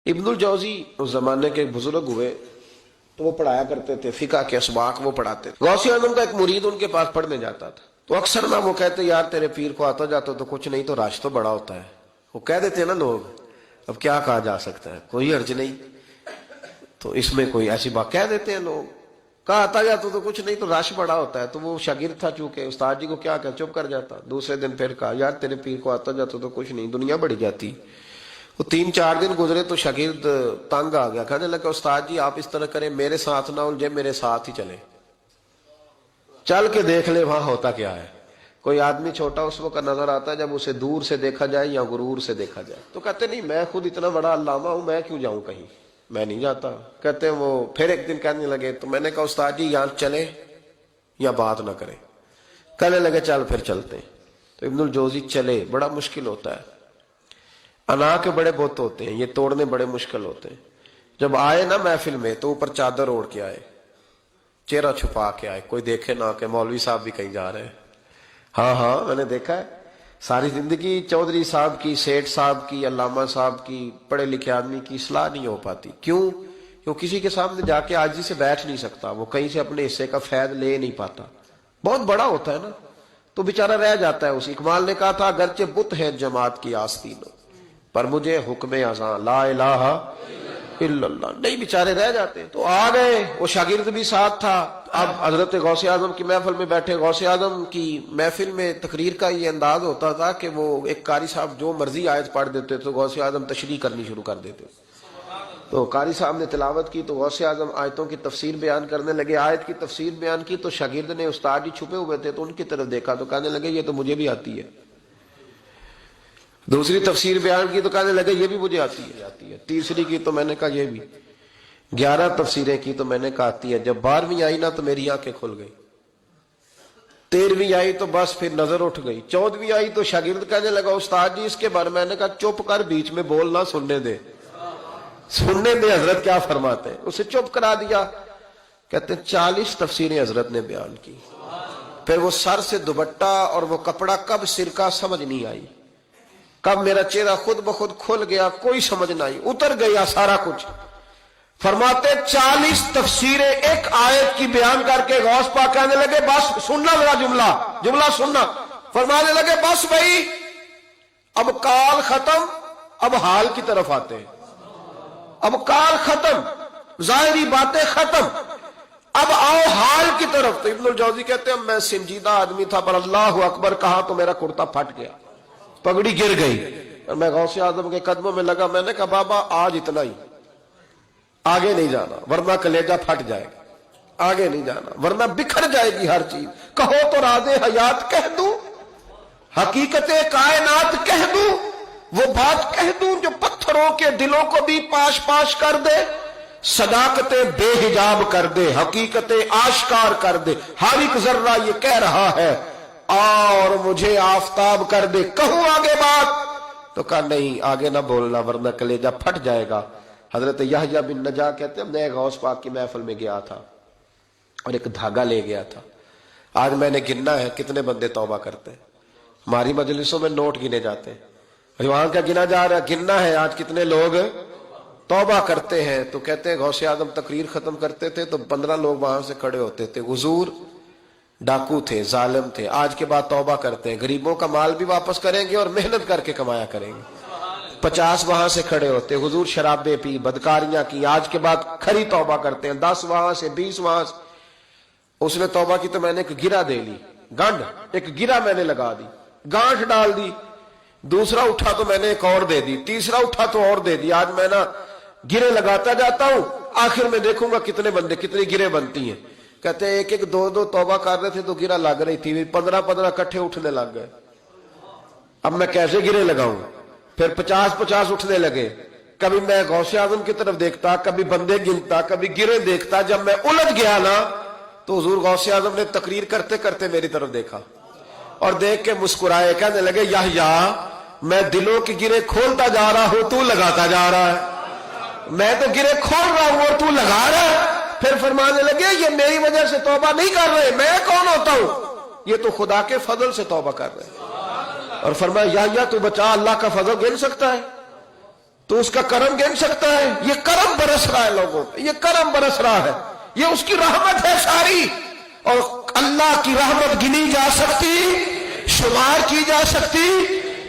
Ibnul जौजी उस जमाने के एक बुजुर्ग हुए, तो वो पढ़ाया करते थे, फिका के असबाक वो पढ़ाते थे। गौसी आजम का एक मुरीद उनके पास पढ़ने जाता था, तो अक्सर ना वो कहते यार तेरे पीर को आता जाता तो कुछ नहीं, तो राश तो बड़ा होता है। वो कह देते ना लोग, अब क्या कहा जा सकता है, कोई अर्ज नहीं, तो इसमें कोई ऐसी बात कह देते हैं लोग, कहा आता जाता तो कुछ नहीं, तो रश बड़ा होता है। तो वो शागिर्द था, चूंकि उस्ताद जी को क्या कह, चुप कर जाता। दूसरे दिन फिर कहा यार तेरे पीर को आता जाता तो कुछ नहीं, दुनिया बढ़ी जाती। वो 3-4 दिन गुजरे तो शागिर्द तंग आ गया, कहने लगा उस्ताद जी आप इस तरह करें, मेरे साथ ना उलझे, मेरे साथ ही चले, चल के देख ले वहां होता क्या है। कोई आदमी छोटा उस वक्त नजर आता है जब उसे दूर से देखा जाए या गुरूर से देखा जाए। तो कहते नहीं मैं खुद इतना बड़ा अल्लामा हूं, मैं क्यों जाऊं कहीं, मैं नहीं जाता। कहते वो फिर एक दिन कहने लगे, तो मैंने कहा उस्ताद जी यहां चले या बात ना करें। कहने लगे चल फिर चलते। तो इब्नुल जौजी चले। बड़ा मुश्किल होता है, अना के बड़े बुत होते हैं, ये तोड़ने बड़े मुश्किल होते हैं। जब आए ना महफिल में तो ऊपर चादर ओढ़ के आए, चेहरा छुपा के आए, कोई देखे ना कि मौलवी साहब भी कहीं जा रहे हैं। हाँ मैंने देखा है, सारी जिंदगी चौधरी साहब की, सेठ साहब की, अल्लामा साहब की, पढ़े लिखे आदमी की इस्लाह नहीं हो पाती। क्यों किसी के सामने जाके आजी से बैठ नहीं सकता, वो कहीं से अपने हिस्से का फैद ले नहीं पाता, बहुत बड़ा होता है ना, तो बेचारा रह जाता है। उस इकबाल ने कहा था अगरचे बुत है जमात की आस्तीन, पर मुझे हुक्म अज़ां ला इलाहा इल्लल्लाह, नहीं बेचारे रह जाते। तो आ गए, वो शागिर्द भी साथ था। अब हजरत गौसे आजम की महफिल में बैठे, गौसे आजम की महफिल में तकरीर का ये अंदाज होता था कि वो एक कारी साहब जो मर्जी आयत पढ़ देते तो गौसे आजम तशरीह करनी शुरू कर देते। तो कारी साहब ने तिलावत की तो गौसे आजम आयतों की तफसीर बयान करने लगे। आयत की तफसीर बयान की तो शागिर्द ने, उस्ताद जी छुपे हुए थे तो उनकी तरफ देखा तो कहने लगे ये तो मुझे भी आती है। दूसरी तफसीर बयान की तो कहने लगे ये भी मुझे आती है। तीसरी की तो मैंने कहा ये भी। 11 तफसीरें की तो मैंने कहा आती है। जब 12वीं आई ना तो मेरी आंखें खुल गई। 13वीं आई तो बस फिर नजर उठ गई। 14वीं आई तो शागिर्द कहने लगा उस्ताद जी इसके बारे में। मैंने कहा चुप कर, बीच में बोलना, सुनने दे हजरत क्या फरमाते हैं। उसे चुप करा दिया। कहते 40 तफसीरें हजरत ने बयान की। फिर वो सर से दुपट्टा और वो कपड़ा कब सिरका समझ नहीं आई, कब मेरा चेहरा खुद ब खुद खुल गया कोई समझ ना आई, उतर गया सारा कुछ। फरमाते 40 तफसीरें एक आयत की बयान करके गौस पाक कहने लगे बस सुनना, मेरा जुमला सुनना। फरमाने लगे बस भाई अब काल खत्म, अब हाल की तरफ आते हैं। अब काल खत्म, जाहिरी बातें खत्म, अब आओ हाल की तरफ। तो इब्नुल जौजी कहते हैं मैं संजीदा आदमी था, पर अल्लाह अकबर कहा तो मेरा कुर्ता फट गया, पगड़ी गिर गई और मैं गौसे आजम के कदमों में लगा। मैंने कहा बाबा आज इतना ही, आगे नहीं जाना वरना कलेजा फट जाएगा, आगे नहीं जाना वरना बिखर जाएगी हर चीज। कहो तो राज़े हयात कह दूं, हकीकते कायनात कह दूं, वो बात कह दूं जो पत्थरों के दिलों को भी पाश पाश कर दे, सदाकते बेहिजाब कर दे, हकीकते आश्कार कर दे। हर एक जर्रा ये कह रहा है और मुझे आफताब कर दे, कहूं आगे बात तो कहा नहीं आगे ना बोलना वरना कलेजा फट जाएगा। हजरत यहया बिन नजा कहते हैं मैं गौस पाक की महफिल में गया था और एक धागा ले गया था। आज मैंने गिनना है कितने बंदे तौबा करते हैं, हमारी मजलिसों में नोट गिने जाते हैं, वहां क्या गिना जा रहा है, गिनना है आज कितने लोग तौबा करते हैं। तो कहते हैं गौसे आजम तकरीर खत्म करते थे तो 15 लोग वहां से खड़े होते थे, हुजूर डाकू थे, जालिम थे, आज के बाद तौबा करते हैं, गरीबों का माल भी वापस करेंगे और मेहनत करके कमाया करेंगे। 50 वहां से खड़े होते, हुजूर शराबे पी, बदकारियां की, आज के बाद खरी तौबा करते हैं। 10 वहां से, 20 वहां से। उसने तौबा की तो मैंने एक गिरा दे ली, गंढ एक गिरा मैंने लगा दी, गांठ डाल दी। दूसरा उठा तो मैंने एक और दे दी, तीसरा उठा तो और दे दी। आज मैं ना गिरे लगाता जाता हूं, आखिर में देखूंगा कितने बंदे, कितनी गिरे बनती हैं। कहते हैं एक 2 तौबा कर रहे थे तो गिरा लग रही थी, 15 इकट्ठे उठने लग गए। अब मैं कैसे गिरे लगाऊं, फिर 50 उठने लगे। कभी मैं गौसे आजम की तरफ देखता, कभी बंदे गिनता, कभी गिरे देखता। जब मैं उलझ गया ना तो हुजूर गौसे आजम ने तकरीर करते करते मेरी तरफ देखा और देख के मुस्कुराए, कहने लगे यहया मैं दिलों की गिरे खोलता जा रहा हूं, तू लगाता जा रहा है। मैं तो गिरे खोल रहा हूं और तू लगा रहा है। फिर फरमाने लगे ये मेरी वजह से तौबा नहीं कर रहे, मैं कौन होता हूं, ये तो खुदा के फजल से तौबा कर रहे हैं। और फरमाया या तू बचा, अल्लाह का फजल गिन सकता है, تو اس کا کرم गिन सकता है؟ یہ کرم برس رہا ہے لوگوں پہ، یہ کرم برس رہا ہے، یہ اس کی رحمت ہے ساری. اور اللہ کی رحمت گنی جا سکتی، شمار کی جا سکتی،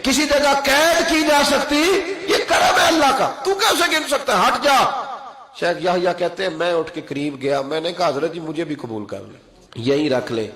کسی جگہ قید کی جا سکتی، یہ کرم ہے اللہ کا. تو کیسے گن سکتا ہے؟ ہٹ جا. شیخ یحییٰ کہتے ہیں میں اٹھ کے قریب گیا، میں نے کہا حضرت جی مجھے بھی قبول کر لیں، یہی رکھ لے.